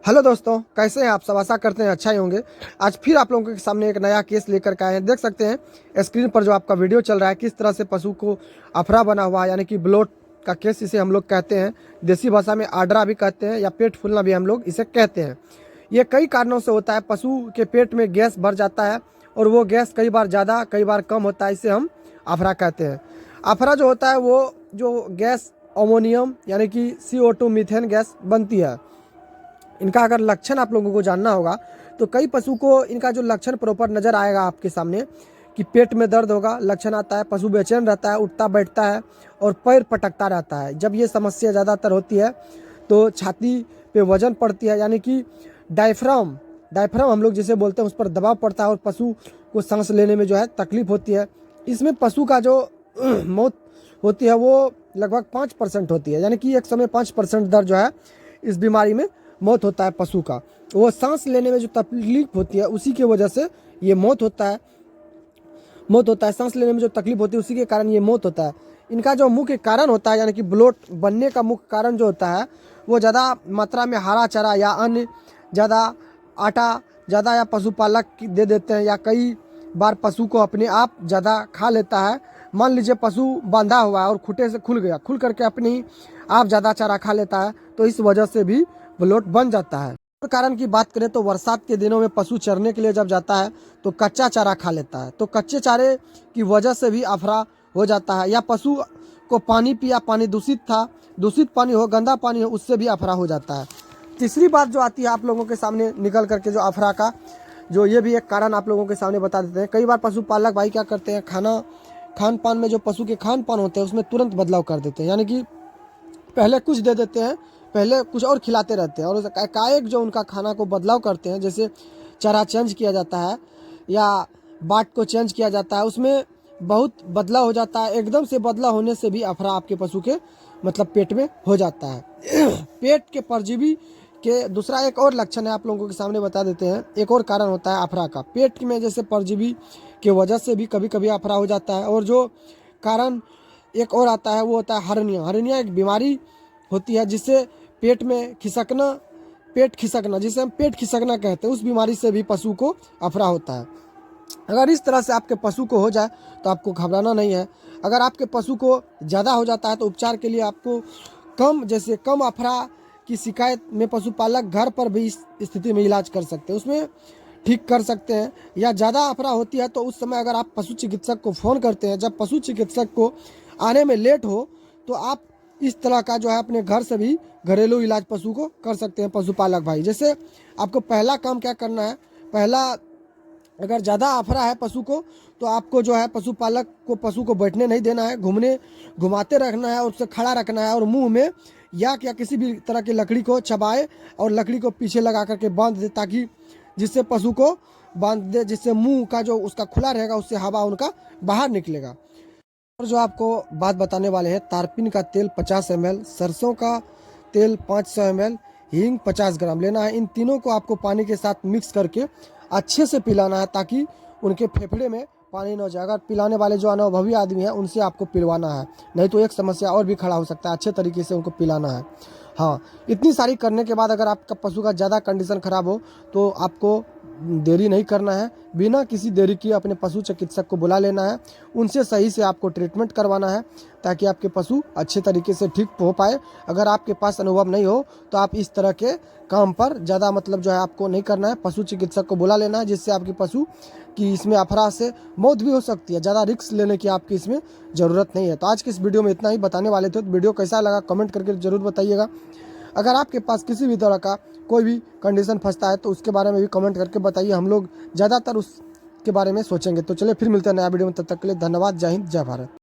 Hello दोस्तों, कैसे हैं आप सब। आशा करते हैं अच्छा ही होंगे। आज फिर आप लोगों के सामने एक नया केस लेकर के आए हैं। देख सकते हैं स्क्रीन पर जो आपका वीडियो चल रहा है, किस तरह से पशु को अफरा बना हुआ है, यानी कि ब्लोट का केस इसे हम लोग कहते हैं। देसी भाषा में आड्रा भी कहते हैं या पेट फूलना भी हम लोग इसे कहते हैं। ये कई कारणों से होता है। पशु के पेट में गैस भर जाता है और वो गैस कई बार ज़्यादा कई बार कम होता है, इसे हम अफरा कहते हैं। अफरा जो होता है वो जो गैस अमोनियम यानी कि CO2 मीथेन गैस बनती है। इनका अगर लक्षण आप लोगों को जानना होगा तो कई पशु को इनका जो लक्षण प्रॉपर नज़र आएगा आपके सामने कि पेट में दर्द होगा, लक्षण आता है, पशु बेचैन रहता है, उठता बैठता है और पैर पटकता रहता है। जब ये समस्या ज़्यादातर होती है तो छाती पे वजन पड़ती है, यानी कि डायफ्राम डायफ्राम हम लोग जिसे बोलते हैं उस पर दबाव पड़ता है और पशु को सांस लेने में जो है तकलीफ होती है। इसमें पशु का जो मौत होती है वो लगभग 5% होती है, यानी कि एक समय 5% दर्द जो है इस बीमारी में मौत होता है पशु का। वो सांस लेने में जो तकलीफ होती है उसी की वजह से ये मौत होता है। सांस लेने में जो तकलीफ होती है उसी के कारण ये मौत होता है। इनका जो मुख्य कारण होता है, यानी कि ब्लोट बनने का मुख्य कारण जो होता है वो ज़्यादा मात्रा में हरा चारा या अन्य ज़्यादा आटा ज़्यादा या पशुपालक दे देते हैं, या कई बार पशु को अपने आप ज़्यादा खा लेता है। मान लीजिए पशु बांधा हुआ है और खूंटे से खुल करके अपने ही आप ज़्यादा चारा खा लेता है, तो इस वजह से भी ब्लोट बन जाता है। और कारण की बात करें तो बरसात के दिनों में पशु चरने के लिए जब जाता है तो कच्चा चारा खा लेता है, तो कच्चे चारे की वजह से भी अफरा हो जाता है। या पशु को पानी पिया, पानी दूषित पानी हो, गंदा पानी हो, उससे भी अफरा हो जाता है। तीसरी बात जो आती है आप लोगों के सामने निकल करके जो अफरा का जो ये भी एक कारण आप लोगों के सामने बता देते हैं। कई बार पशुपालक भाई क्या करते हैं, खान पान में जो पशु के खान पान होते हैं उसमें तुरंत बदलाव कर देते हैं, यानी कि पहले कुछ दे देते हैं, पहले कुछ और खिलाते रहते हैं और एकाएक जो उनका खाना को बदलाव करते हैं, जैसे चारा चेंज किया जाता है या बाट को चेंज किया जाता है, उसमें बहुत बदलाव हो जाता है। एकदम से बदलाव होने से भी अफरा आपके पशु के मतलब पेट में हो जाता है। पेट के परजीवी के दूसरा एक और लक्षण है आप लोगों के सामने बता देते हैं। एक और कारण होता है अफरा का, पेट में जैसे परजीवी के वजह से भी कभी कभी अफरा हो जाता है। और जो कारण एक और आता है वो होता है हर्निया एक बीमारी होती है जिससे पेट खिसकना जिसे हम पेट खिसकना कहते हैं, उस बीमारी से भी पशु को अफरा होता है। अगर इस तरह से आपके पशु को हो जाए तो आपको घबराना नहीं है। अगर आपके पशु को ज़्यादा हो जाता है तो उपचार के लिए आपको कम अफरा की शिकायत में पशुपालक घर पर भी इस स्थिति में इलाज कर सकते हैं, उसमें ठीक कर सकते हैं। या ज़्यादा अफरा होती है तो उस समय अगर आप पशु चिकित्सक को फ़ोन करते हैं, जब पशु चिकित्सक को आने में लेट हो तो आप इस तरह का जो है अपने घर से भी घरेलू इलाज पशु को कर सकते हैं पशुपालक भाई। जैसे आपको पहला काम क्या करना है, अगर ज़्यादा अफरा है पशु को तो आपको जो है पशुपालक को पशु को बैठने नहीं देना है, घुमाते रखना है और उससे खड़ा रखना है और मुंह में या किसी भी तरह की लकड़ी को चबाए और लकड़ी को पीछे लगा करके बांध दे, ताकि जिससे पशु को बांध दे, जिससे मुंह का जो उसका खुला रहेगा उससे हवा उनका बाहर निकलेगा। और जो आपको बात बताने वाले हैं, तारपीन का तेल 50 ml, सरसों का तेल 500 ml, हींग 50 ग्राम लेना है। इन तीनों को आपको पानी के साथ मिक्स करके अच्छे से पिलाना है ताकि उनके फेफड़े में पानी न जाए। अगर पिलाने वाले जो अनुभवी आदमी हैं उनसे आपको पिलवाना है, नहीं तो एक समस्या और भी खड़ा हो सकता है। अच्छे तरीके से उनको पिलाना है। हाँ, इतनी सारी करने के बाद अगर आपका पशु का ज़्यादा कंडीशन ख़राब हो तो आपको देरी नहीं करना है, बिना किसी देरी किए अपने पशु चिकित्सक को बुला लेना है, उनसे सही से आपको ट्रीटमेंट करवाना है ताकि आपके पशु अच्छे तरीके से ठीक हो पाए। अगर आपके पास अनुभव नहीं हो तो आप इस तरह के काम पर ज़्यादा मतलब जो है आपको नहीं करना है, पशु चिकित्सक को बुला लेना है, जिससे आपके पशु की इसमें अफरा से मौत भी हो सकती है। ज़्यादा रिस्क लेने की आपकी इसमें ज़रूरत नहीं है। तो आज की इस वीडियो में इतना ही बताने वाले थे। तो वीडियो कैसा लगा कमेंट करके ज़रूर बताइएगा। अगर आपके पास किसी भी तरह का कोई भी कंडीशन फंसता है तो उसके बारे में भी कमेंट करके बताइए, हम लोग ज़्यादातर उसके बारे में सोचेंगे। तो चलिए फिर मिलते हैं नया वीडियो में, तब तक के लिए धन्यवाद। जय हिंद, जय भारत।